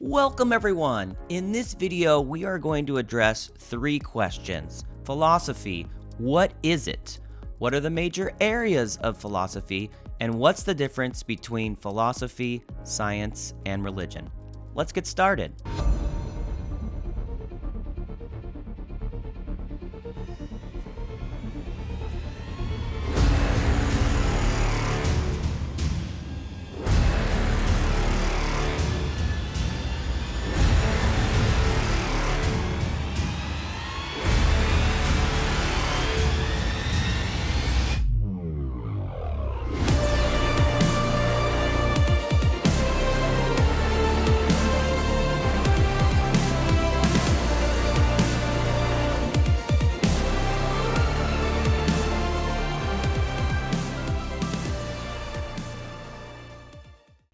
Welcome everyone! In this video, we are going to address 3 questions. Philosophy, what is it? What are the major areas of philosophy? And what's the difference between philosophy, science, and religion? Let's get started.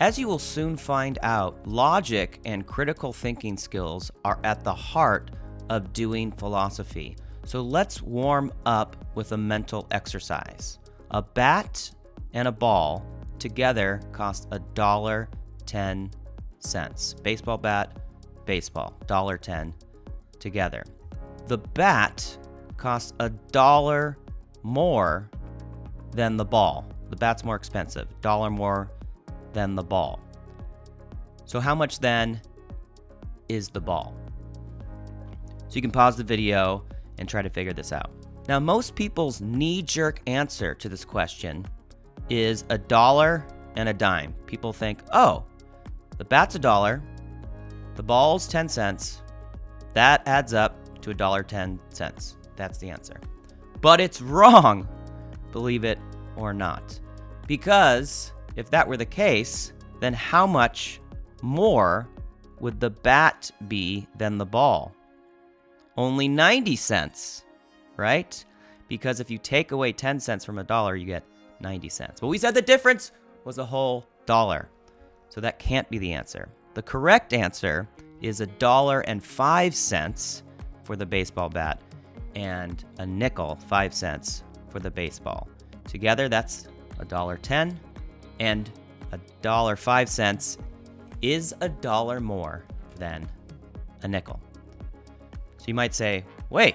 As you will soon find out, logic and critical thinking skills are at the heart of doing philosophy. So let's warm up with a mental exercise. A bat and a ball together cost $1.10. Baseball bat, baseball, $1.10 together. The bat costs $1 more than the ball. The bat's more expensive, $1 more than the ball. So how much then is the ball? So you can pause the video and try to figure this out. Now, most people's knee-jerk answer to this question is $1 and a dime. People think, oh, the bat's $1, the ball's 10 cents, that adds up to $1.10. That's the answer. But it's wrong, believe it or not. Because if that were the case, then how much more would the bat be than the ball? Only 90 cents, right? Because if you take away 10 cents from $1, you get 90 cents. But we said the difference was a whole dollar. So that can't be the answer. The correct answer is $1.05 for the baseball bat and a nickel, 5 cents, for the baseball. Together, that's $1.10. And $1.05 is $1 more than a nickel. So you might say, wait,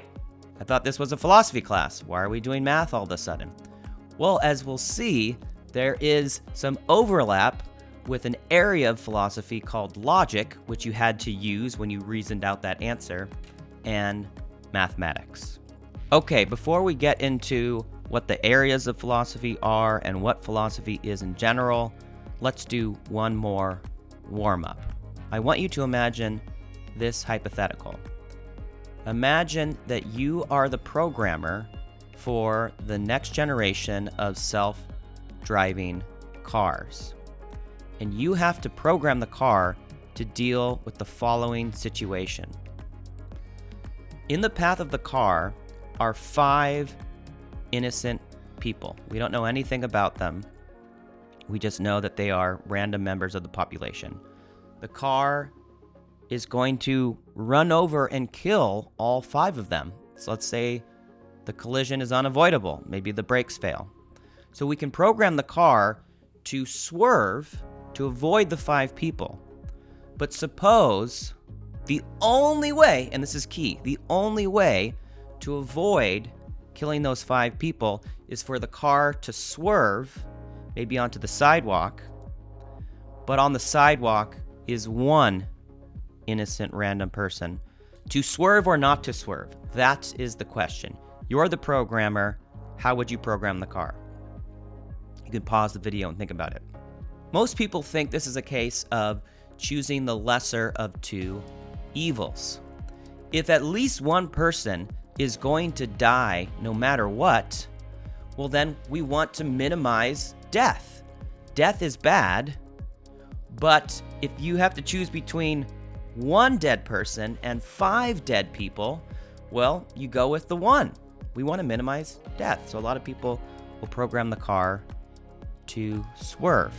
I thought this was a philosophy class. Why are we doing math all of a sudden? Well, as we'll see, there is some overlap with an area of philosophy called logic, which you had to use when you reasoned out that answer, and mathematics. Okay, before we get into what the areas of philosophy are and what philosophy is in general, let's do one more warm-up. I want you to imagine this hypothetical. Imagine that you are the programmer for the next generation of self-driving cars. And you have to program the car to deal with the following situation. In the path of the car are 5 innocent people. We don't know anything about them. We just know that they are random members of the population. The car is going to run over and kill all 5 of them. So let's say the collision is unavoidable. Maybe the brakes fail. So we can program the car to swerve to avoid the 5 people. But suppose the only way, and this is key, the only way to avoid killing those 5 people is for the car to swerve, maybe onto the sidewalk, but on the sidewalk is 1 innocent random person. To swerve or not to swerve? That is the question. You're the programmer. How would you program the car? You can pause the video and think about it. Most people think this is a case of choosing the lesser of 2 evils. If at least 1 person is going to die no matter what, well then we want to minimize death. Death is bad, but if you have to choose between 1 dead person and 5 dead people, well, you go with the 1. We want to minimize death. So a lot of people will program the car to swerve.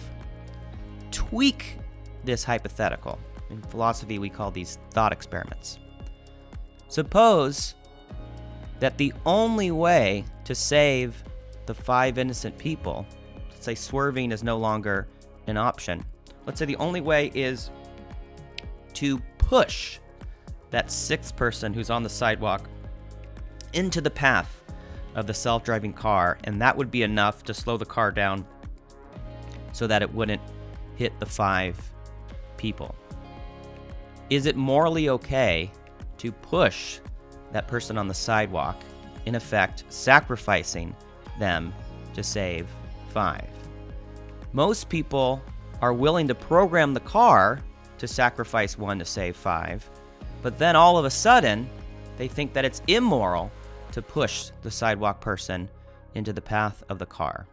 Tweak this hypothetical. In philosophy, we call these thought experiments. Suppose that the only way to save the 5 innocent people, let's say swerving is no longer an option. Let's say the only way is to push that sixth person who's on the sidewalk into the path of the self-driving car, and that would be enough to slow the car down so that it wouldn't hit the 5 people. Is it morally okay to push that person on the sidewalk, in effect sacrificing them to save 5? Most people are willing to program the car to sacrifice 1 to save 5, but then all of a sudden they think that it's immoral to push the sidewalk person into the path of the car.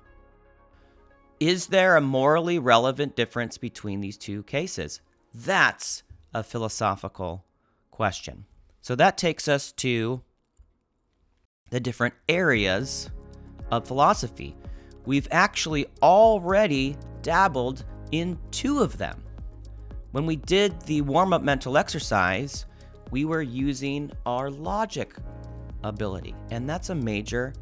Is there a morally relevant difference between these two cases? That's a philosophical question. So that takes us to the different areas of philosophy. We've actually already dabbled in 2 of them. When we did the warm-up mental exercise, we were using our logic ability, and that's a major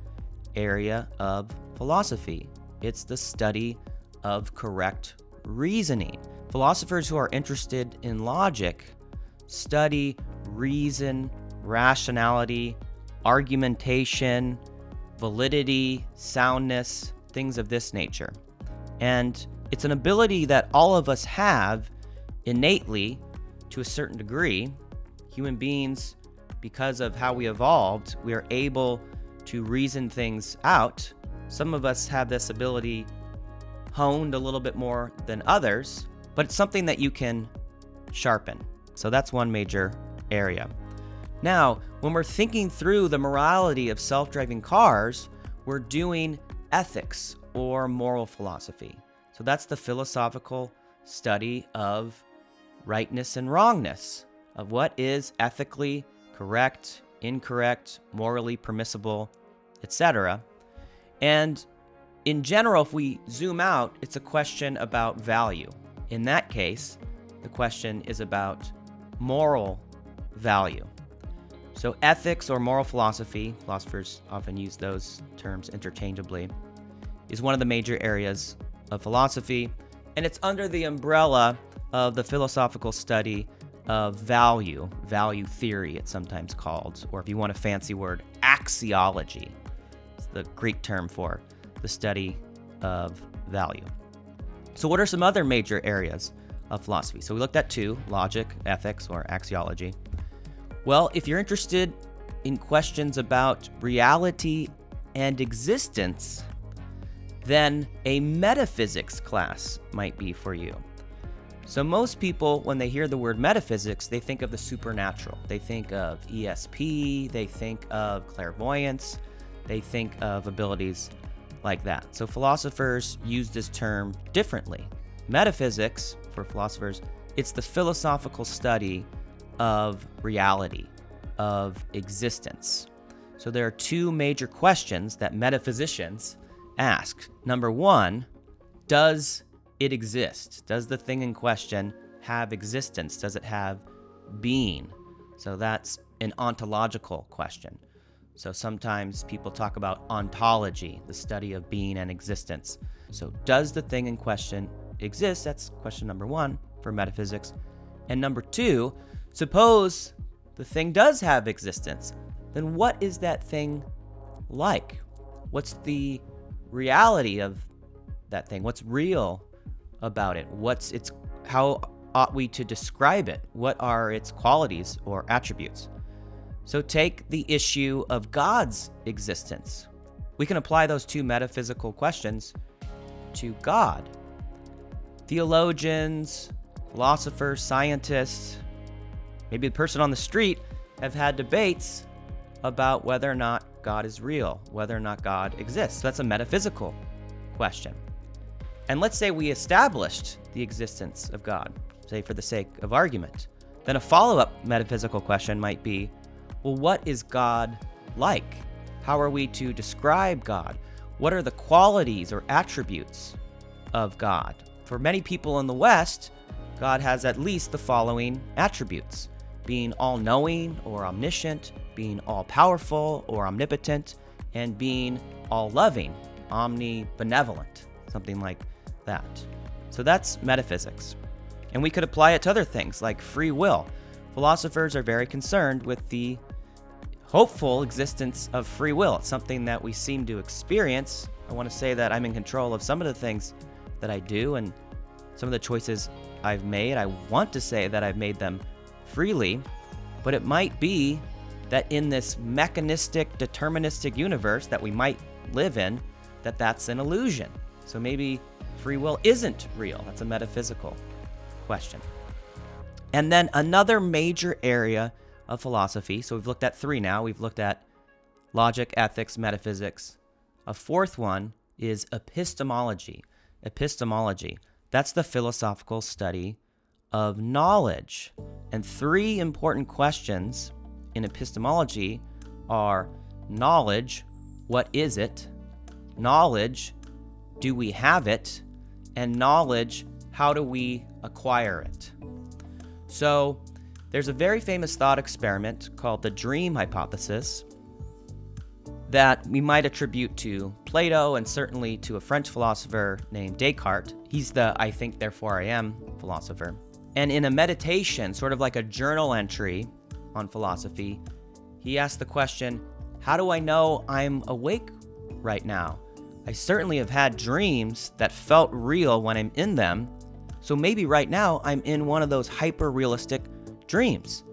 area of philosophy. It's the study of correct reasoning. Philosophers who are interested in logic study reason, rationality, argumentation, validity, soundness, things of this nature. And it's an ability that all of us have innately to a certain degree. Human beings, because of how we evolved, we are able to reason things out. Some of us have this ability honed a little bit more than others, but it's something that you can sharpen. So that's one major area. Now, when we're thinking through the morality of self-driving cars, we're doing ethics or moral philosophy. So that's the philosophical study of rightness and wrongness, of what is ethically correct, incorrect, morally permissible, etc. And in general, if we zoom out, it's a question about value. In that case, the question is about moral value. So ethics or moral philosophy, philosophers often use those terms interchangeably, is one of the major areas of philosophy, and it's under the umbrella of the philosophical study of value theory, it's sometimes called, or if you want a fancy word, axiology. It's the Greek term for the study of value. So what are some other major areas of philosophy? So we looked at 2, logic, ethics, or axiology. Well, if you're interested in questions about reality and existence, then a metaphysics class might be for you. So most people, when they hear the word metaphysics, they think of the supernatural. They think of ESP, they think of clairvoyance, they think of abilities like that. So philosophers use this term differently. Metaphysics, for philosophers, it's the philosophical study of reality, of existence. So there are 2 major questions that metaphysicians ask. Number 1, does it exist? Does the thing in question have existence? Does it have being? So that's an ontological question. So sometimes people talk about ontology, the study of being and existence. So does the thing in question exist? That's question number 1 for metaphysics. And number 2, suppose the thing does have existence, then what is that thing like? What's the reality of that thing? What's real about it? How ought we to describe it? What are its qualities or attributes? So take the issue of God's existence. We can apply those 2 metaphysical questions to God. Theologians, philosophers, scientists, maybe the person on the street have had debates about whether or not God is real, whether or not God exists. So that's a metaphysical question. And let's say we established the existence of God, say for the sake of argument. Then a follow-up metaphysical question might be, well, what is God like? How are we to describe God? What are the qualities or attributes of God? For many people in the West, God has at least the following attributes: being all-knowing or omniscient, being all-powerful or omnipotent, and being all-loving, omnibenevolent, something like that. So that's metaphysics. And we could apply it to other things like free will. Philosophers are very concerned with the hopeful existence of free will. It's something that we seem to experience. I want to say that I'm in control of some of the things that I do and some of the choices I've made. I want to say that I've made them freely, but it might be that in this mechanistic, deterministic universe that we might live in, that's an illusion. So maybe free will isn't real. That's a metaphysical question. And then another major area of philosophy, so we've looked at 3 now. We've looked at logic, ethics, metaphysics. A 4th one is epistemology. Epistemology, that's the philosophical study of knowledge. And 3 important questions in epistemology are knowledge, what is it? Knowledge, do we have it? And knowledge, how do we acquire it? So there's a very famous thought experiment called the dream hypothesis that we might attribute to Plato and certainly to a French philosopher named Descartes. He's the I think, therefore I am philosopher. And in a meditation, sort of like a journal entry on philosophy, he asked the question, how do I know I'm awake right now? I certainly have had dreams that felt real when I'm in them, so maybe right now I'm in one of those hyper-realistic dreams.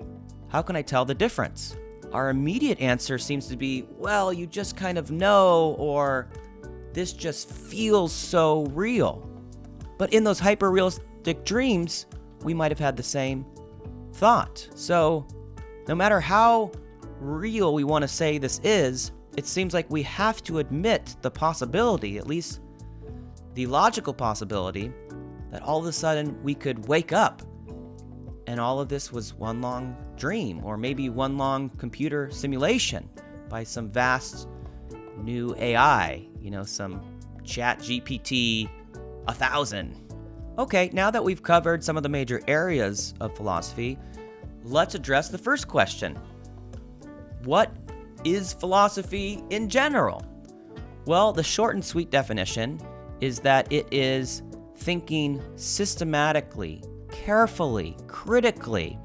How can I tell the difference? Our immediate answer seems to be, well, you just kind of know, or this just feels so real. But in those hyper-realistic dreams, we might have had the same thought. So no matter how real we want to say this is, it seems like we have to admit the possibility, at least the logical possibility, that all of a sudden we could wake up and all of this was one long dream, or maybe one long computer simulation by some vast new AI, some chat GPT 1000. Okay, now that we've covered some of the major areas of philosophy, let's address the first question. What is philosophy in general? Well, the short and sweet definition is that it is thinking systematically, carefully, critically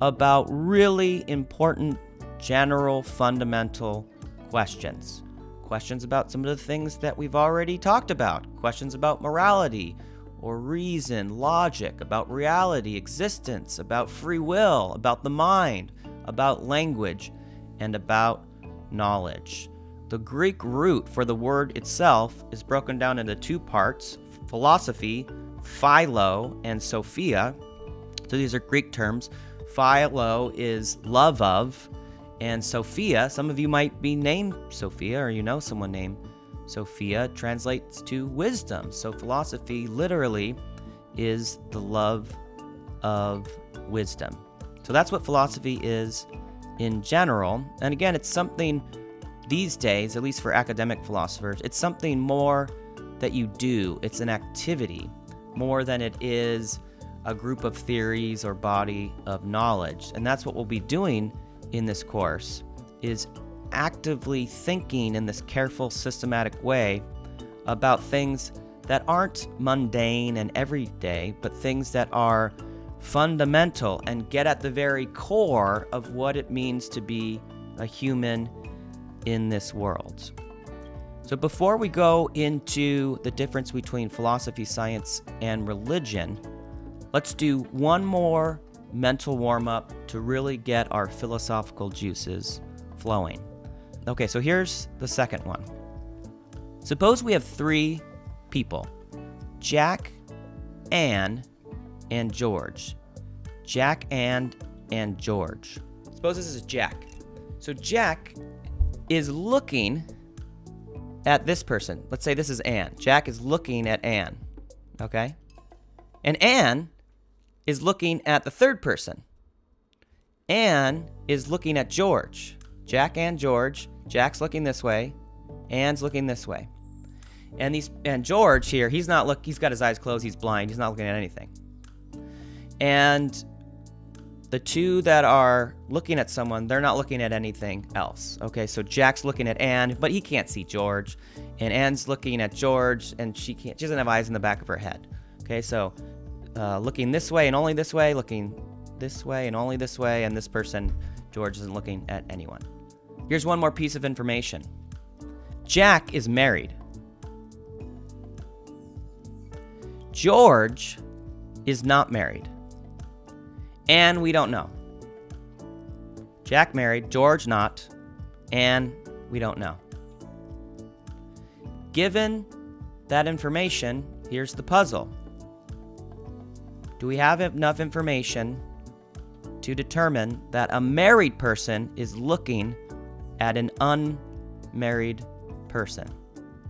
about really important, general, fundamental questions. Questions about some of the things that we've already talked about. Questions about morality or reason, logic, about reality, existence, about free will, about the mind, about language, and about knowledge. The Greek root for the word itself is broken down into 2 parts, philosophy, philo, and sophia. So these are Greek terms. Philo is love of, and sophia, some of you might be named Sophia, or you know someone named Sophia, translates to wisdom. So philosophy literally is the love of wisdom. So that's what philosophy is in general. And again, it's something these days, at least for academic philosophers, it's something more that you do. It's an activity more than it is a group of theories or body of knowledge. And that's what we'll be doing in this course, is actively thinking in this careful, systematic way about things that aren't mundane and everyday, but things that are fundamental and get at the very core of what it means to be a human in this world. So before we go into the difference between philosophy, science, and religion, let's do one more mental warm-up to really get our philosophical juices flowing. Okay, so here's the second one. Suppose we have 3 people, Jack, Anne, and George. Jack, Anne, and George. Suppose this is Jack. So Jack is looking at this person. Let's say this is Anne. Jack is looking at Anne, okay? And Anne is looking at the third person. Anne is looking at George. Jack and George. Jack's looking this way. Anne's looking this way. And George here, he's got his eyes closed, he's blind, he's not looking at anything. And the 2 that are looking at someone, they're not looking at anything else. Okay, so Jack's looking at Anne, but he can't see George. And Anne's looking at George, and she doesn't have eyes in the back of her head. Okay, so looking this way and only this way, looking this way and only this way, and this person, George, isn't looking at anyone. Here's one more piece of information. Jack is married. George is not married. And we don't know. Jack married, George not, and we don't know. Given that information, here's the puzzle. Do we have enough information to determine that a married person is looking at an unmarried person?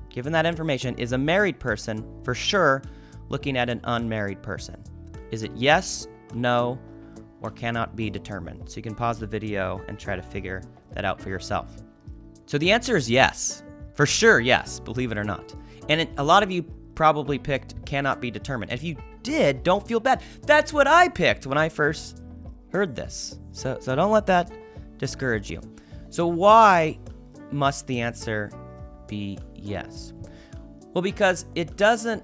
Given that information, is a married person for sure looking at an unmarried person? Is it yes, no, or cannot be determined? So you can pause the video and try to figure that out for yourself. So the answer is yes. For sure, yes, believe it or not. And a lot of you probably picked cannot be determined. And if you did, don't feel bad. That's what I picked when I first heard this. So don't let that discourage you. So why must the answer be yes? Well, because it doesn't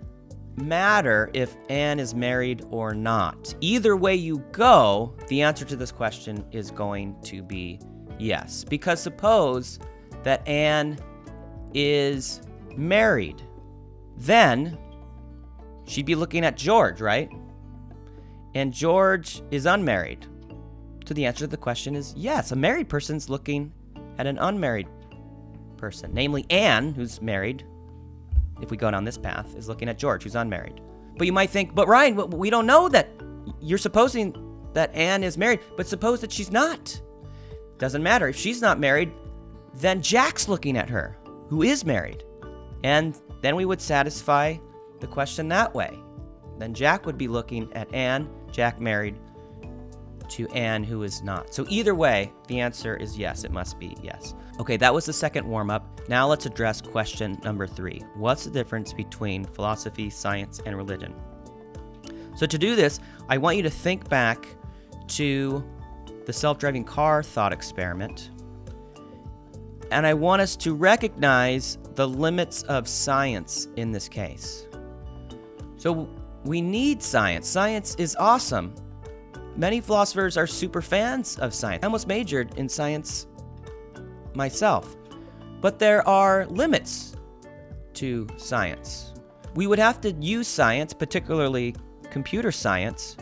matter if Anne is married or not. Either way you go, the answer to this question is going to be yes. Because suppose that Anne is married, then she'd be looking at George, right? And George is unmarried. So the answer to the question is yes. A married person's looking at an unmarried person. Namely, Anne, who's married, if we go down this path, is looking at George, who's unmarried. But you might think, but Ryan, we don't know that. You're supposing that Anne is married, but suppose that she's not. Doesn't matter. If she's not married, then Jack's looking at her, who is married. And then we would satisfy the question that way. Then Jack would be looking at Anne, Jack married, to Anne, who is not. So either way, the answer is yes. It must be yes. Okay, that was the second warm-up. Now let's address question number 3. What's the difference between philosophy, science, and religion? So to do this, I want you to think back to the self-driving car thought experiment. And I want us to recognize the limits of science in this case. So we need science. Science is awesome. Many philosophers are super fans of science. I almost majored in science myself. But there are limits to science. We would have to use science, particularly computer science,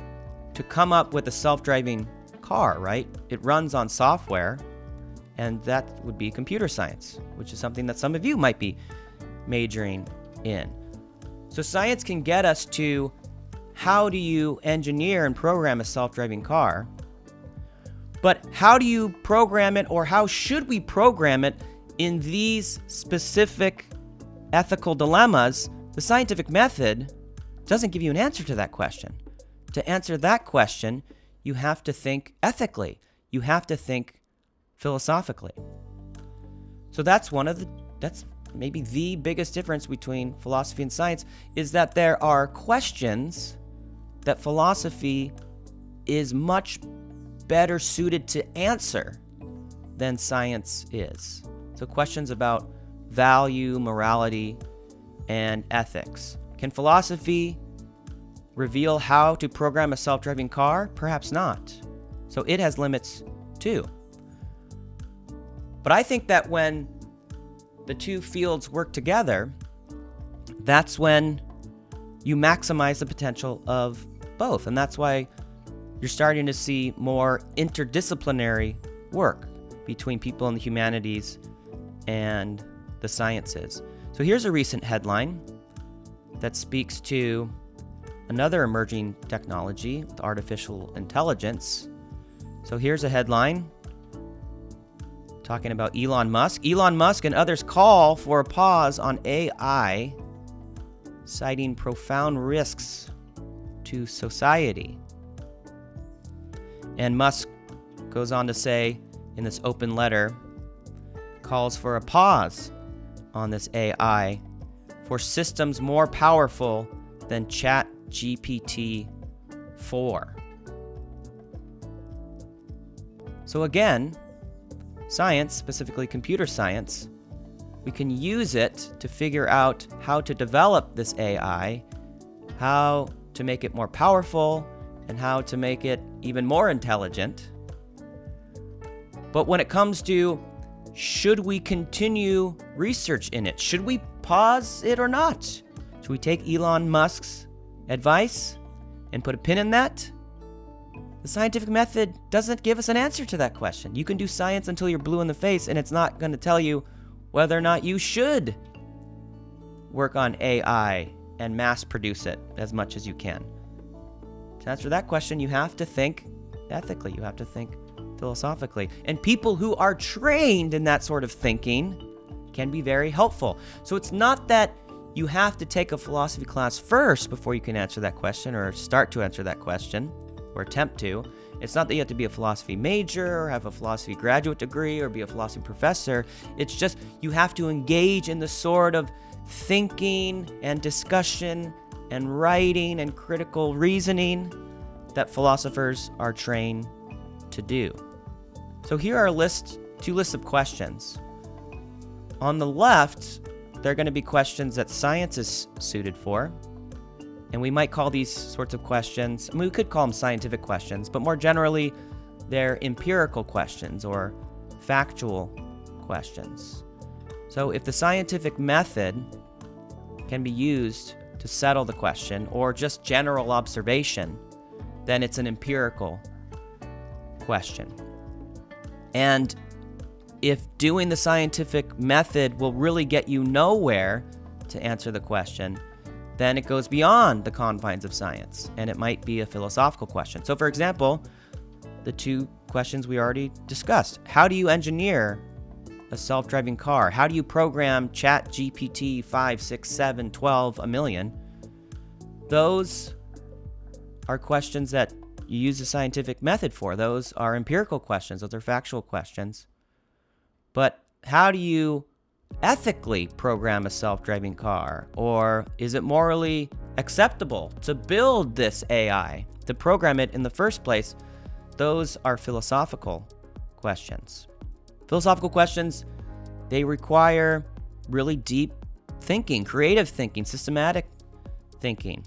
to come up with a self-driving car, right? It runs on software, and that would be computer science, which is something that some of you might be majoring in. So science can get us to how do you engineer and program a self-driving car, but how do you program it, or how should we program it in these specific ethical dilemmas? The scientific method doesn't give you an answer to that question. To answer that question, you have to think ethically. You have to think philosophically. So that's maybe the biggest difference between philosophy and science, is that there are questions that philosophy is much better suited to answer than science is. So questions about value, morality, and ethics. Can philosophy reveal how to program a self-driving car? Perhaps not. So it has limits too. But I think that when the two fields work together, that's when you maximize the potential of both. And that's why you're starting to see more interdisciplinary work between people in the humanities and the sciences. So here's a recent headline that speaks to another emerging technology with artificial intelligence. So here's a headline talking about Elon Musk. Elon Musk and others call for a pause on AI, citing profound risks to society. And Musk goes on to say in this open letter, calls for a pause on this AI for systems more powerful than ChatGPT 4. So again, science, specifically computer science, we can use it to figure out how to develop this AI, how to make it more powerful and how to make it even more intelligent. But when it comes to, should we continue research in it? Should we pause it or not? Should we take Elon Musk's advice and put a pin in that? The scientific method doesn't give us an answer to that question. You can do science until you're blue in the face, and it's not going to tell you whether or not you should work on AI and mass produce it as much as you can. To answer that question, you have to think ethically. You have to think philosophically. And people who are trained in that sort of thinking can be very helpful. So it's not that you have to take a philosophy class first before you can answer that question or start to answer that question or attempt to. It's not that you have to be a philosophy major or have a philosophy graduate degree or be a philosophy professor. It's just you have to engage in the sort of thinking and discussion and writing and critical reasoning that philosophers are trained to do. So here are two lists of questions. On the left, they're going to be questions that science is suited for. And we might call these sorts of questions, we could call them scientific questions, but more generally, they're empirical questions or factual questions. So if the scientific method can be used to settle the question or just general observation, then it's an empirical question. And if doing the scientific method will really get you nowhere to answer the question, then it goes beyond the confines of science, and it might be a philosophical question. So for example, the two questions we already discussed. How do you engineer a self-driving car? How do you program ChatGPT 5, 6, 7, 12, a million? Those are questions that you use the scientific method for. Those are empirical questions. Those are factual questions. But how do you ethically program a self-driving car? Or is it morally acceptable to build this AI, to program it in the first place? Those are philosophical questions. Philosophical questions, they require really deep thinking, creative thinking, systematic thinking,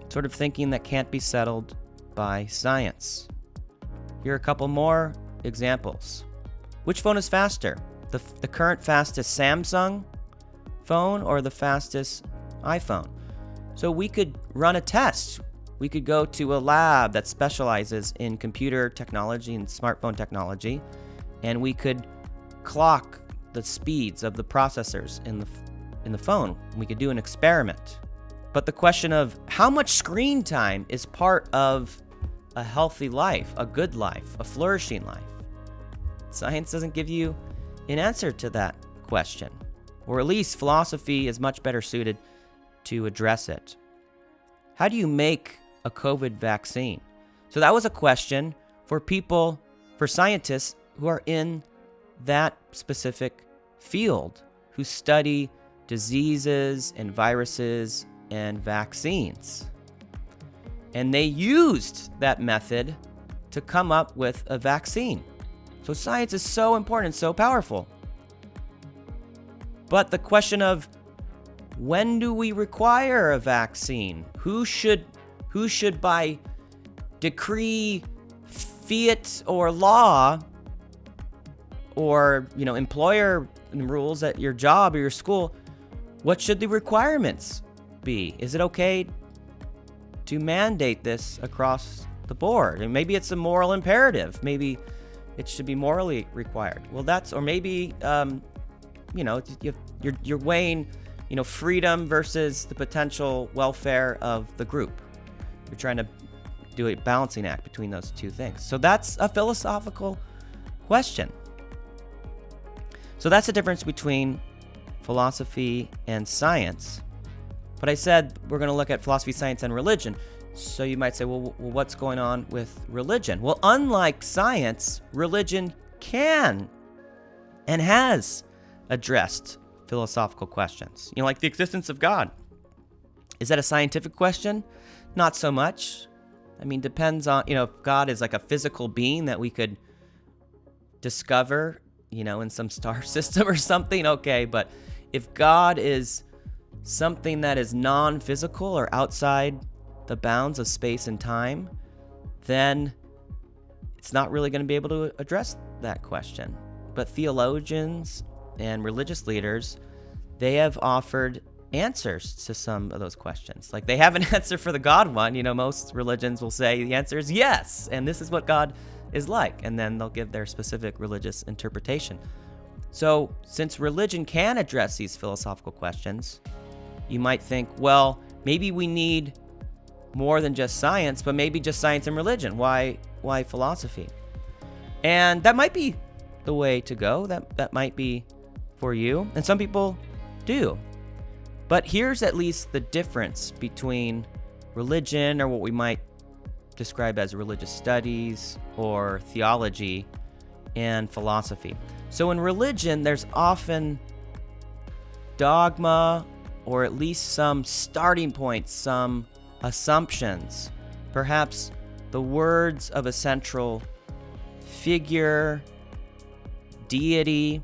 sort of thinking that can't be settled by science. Here are a couple more examples. Which phone is faster? The current fastest Samsung phone or the fastest iPhone? So we could run a test. We could go to a lab that specializes in computer technology and smartphone technology, and we could clock the speeds of the processors in the phone. We could do an experiment. But the question of how much screen time is part of a healthy life, a good life, a flourishing life? Science doesn't give you an answer to that question, or at least philosophy is much better suited to address it. How do you make a COVID vaccine? So that was a question for people, for scientists who are in that specific field, who study diseases and viruses and vaccines. And they used that method to come up with a vaccine. So science is so important, so powerful. But the question of when do we require a vaccine? Who should by decree, fiat, or law, or employer rules at your job or your school, what should the requirements be? Is it okay to mandate this across the board? And maybe it's a moral imperative. Maybe it should be morally required. Well, maybe you're weighing, freedom versus the potential welfare of the group. You're trying to do a balancing act between those two things. So that's a philosophical question. So that's the difference between philosophy and science. But I said we're going to look at philosophy, science, and religion. So you might say, well, what's going on with religion? Well, unlike science, religion can and has addressed philosophical questions. Like the existence of God. Is that a scientific question? Not so much. Depends on, if God is like a physical being that we could discover, in some star system or something, okay. But if God is something that is non-physical or outside the bounds of space and time, then it's not really going to be able to address that question. But theologians and religious leaders, they have offered answers to some of those questions. Like, they have an answer for the God one. Most religions will say the answer is yes, and this is what God is like, and then they'll give their specific religious interpretation. So since religion can address these philosophical questions, you might think, well, maybe we need more than just science, but maybe just science and religion. Why philosophy? And that might be the way to go. That might be for you, and some people do. But here's at least the difference between religion, or what we might describe as religious studies or theology, and philosophy. So in religion, there's often dogma, or at least some starting points, some assumptions, perhaps the words of a central figure, deity,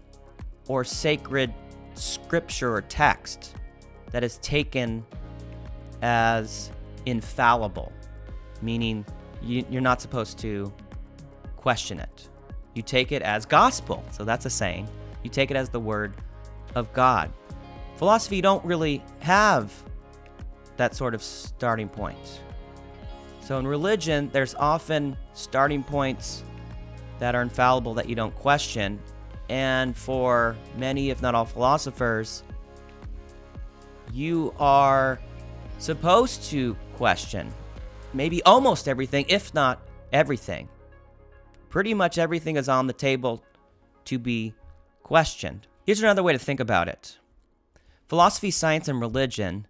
or sacred scripture or text that is taken as infallible, meaning you're not supposed to question it. You take it as gospel, so that's a saying. You take it as the word of God. Philosophy, you don't really have that sort of starting point. So in religion, there's often starting points that are infallible that you don't question. And for many, if not all philosophers, you are supposed to question maybe almost everything, if not everything. Pretty much everything is on the table to be questioned. Here's another way to think about it. Philosophy, science, and religion,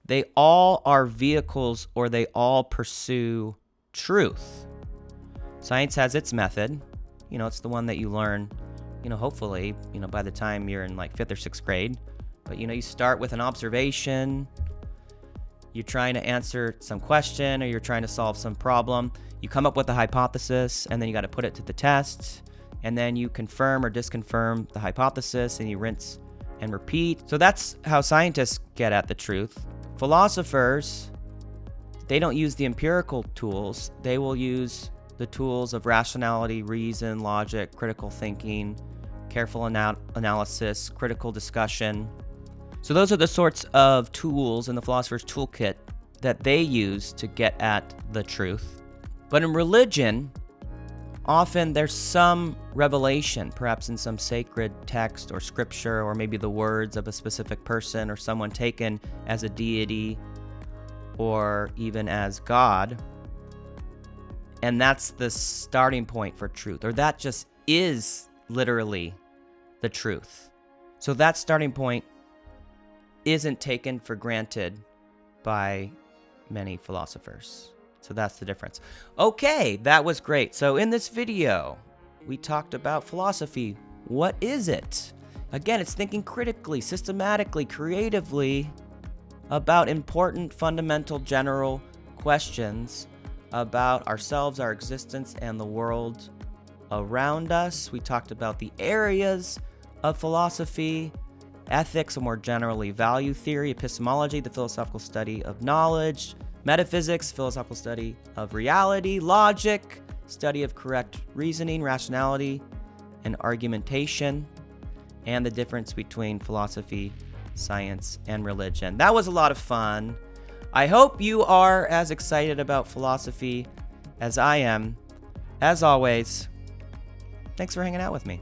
they all are vehicles, or they all pursue truth. Science has its method. It's the one that you learn, hopefully, by the time you're in like 5th or 6th grade. But, you start with an observation. You're trying to answer some question, or you're trying to solve some problem. You come up with a hypothesis, and then you got to put it to the test. And then you confirm or disconfirm the hypothesis, and you rinse and repeat. So that's how scientists get at the truth. Philosophers, they don't use the empirical tools. They will use the tools of rationality, reason, logic, critical thinking, careful analysis, critical discussion. So those are the sorts of tools in the philosopher's toolkit that they use to get at the truth. But in religion, often there's some revelation, perhaps in some sacred text or scripture, or maybe the words of a specific person or someone taken as a deity or even as God. And that's the starting point for truth, or that just is literally the truth. So that starting point isn't taken for granted by many philosophers. So that's the difference. Okay, that was great. So in this video, we talked about philosophy. What is it? Again, it's thinking critically, systematically, creatively about important, fundamental, general questions about ourselves, our existence, and the world around us. We talked about the areas of philosophy, ethics, or more generally, value theory, epistemology, the philosophical study of knowledge, metaphysics, philosophical study of reality, logic, study of correct reasoning, rationality, and argumentation, and the difference between philosophy, science, and religion. That was a lot of fun. I hope you are as excited about philosophy as I am. As always, thanks for hanging out with me.